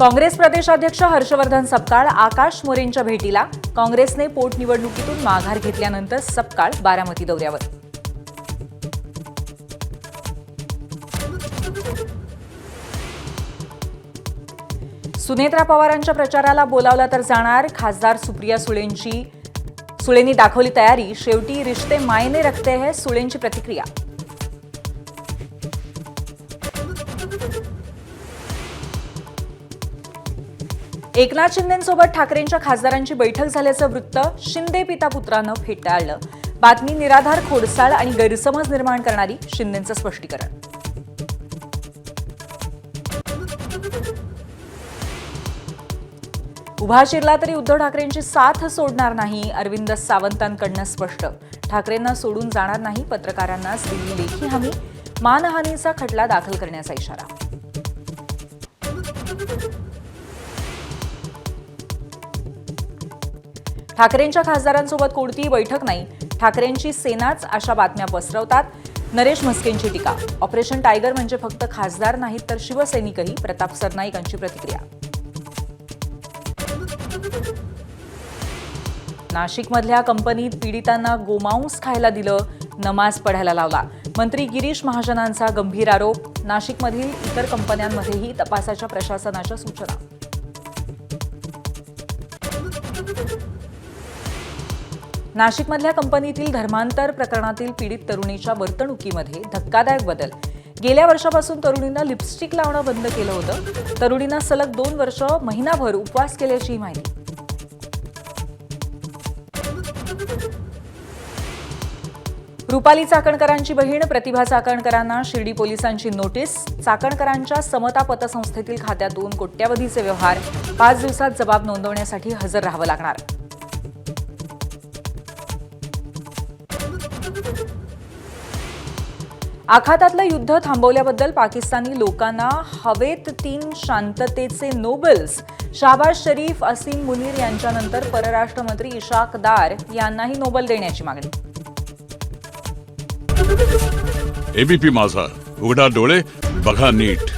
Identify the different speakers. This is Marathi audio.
Speaker 1: काँग्रेस प्रदेशाध्यक्ष हर्षवर्धन सपकाळ आकाश मोरेंच्या भेटीला. काँग्रेसने पोटनिवडणुकीतून माघार घेतल्यानंतर सपकाळ बारामती दौऱ्यावर. सुनेत्रा पवारांच्या प्रचाराला बोलावला तर जाणार. खासदार सुप्रिया सुळेंनी दाखवली तयारी. शेवटी रिश्ते मायने रखते हैं, सुळेंची प्रतिक्रिया. एकनाथ शिंदेंसोबत ठाकरेंच्या खासदारांची बैठक झाल्याचं वृत्त शिंदे पिता पुत्रानं फेटाळलं. बातमी निराधार, खोडसाळ आणि गैरसमज निर्माण करणारी. शिंदेंचं स्पष्टीकरण. उभा शिरला तरी उद्धव ठाकरेंची साथ सोडणार नाही. अरविंद सावंतांकडनं स्पष्ट. ठाकरेंना सोडून जाणार नाही. पत्रकारांनाच दिली लेखी हमी. मानहानीचा खटला दाखल करण्याचा इशारा. ठाकरेंच्या खासदारांसोबत कोणतीही बैठक नाही. ठाकरेंची सेनाच अशा बातम्या पसरवतात. नरेश म्हस्केंची टीका. ऑपरेशन टायगर म्हणजे फक्त खासदार नाहीत तर शिवसैनिकही. प्रताप सरनाईकांची प्रतिक्रिया. नाशिकमधल्या कंपनीत पीडितांना गोमांस खायला दिलं, नमाज पढायला लावला. मंत्री गिरीश महाजनांचा गंभीर आरोप. नाशिकमधील इतर कंपन्यांमध्येही तपासाच्या प्रशासनाच्या सूचना. नाशिकमधल्या कंपनीतील धर्मांतर प्रकरणातील पीडित तरुणीच्या वर्तणुकीमध्ये धक्कादायक बदल. गेल्या वर्षापासून तरुणींना लिपस्टिक लावणं बंद केलं होतं. तरुणींना सलग 2 वर्ष महिनाभर उपवास केल्याची माहिती. रुपाली चाकणकरांची बहीण प्रतिभा चाकणकरांना शिर्डी पोलिसांची नोटीस. चाकणकरांच्या समता पतसंस्थेतील खात्यातून कोट्यवधीचे व्यवहार. 5 दिवसात जबाब नोंदवण्यासाठी हजर राहावं लागणार. आखातातलं युद्ध थांबवल्याबद्दल पाकिस्तानी लोकांना हवेत 3 शांततेचे नोबेल्स. शाहबाज शरीफ, असीम मुनीर यांच्यानंतर परराष्ट्र मंत्री इशाक दार यांनाही नोबेल देण्याची मागणी.
Speaker 2: एबीपी माझा, उघडा डोळे बघा नीट.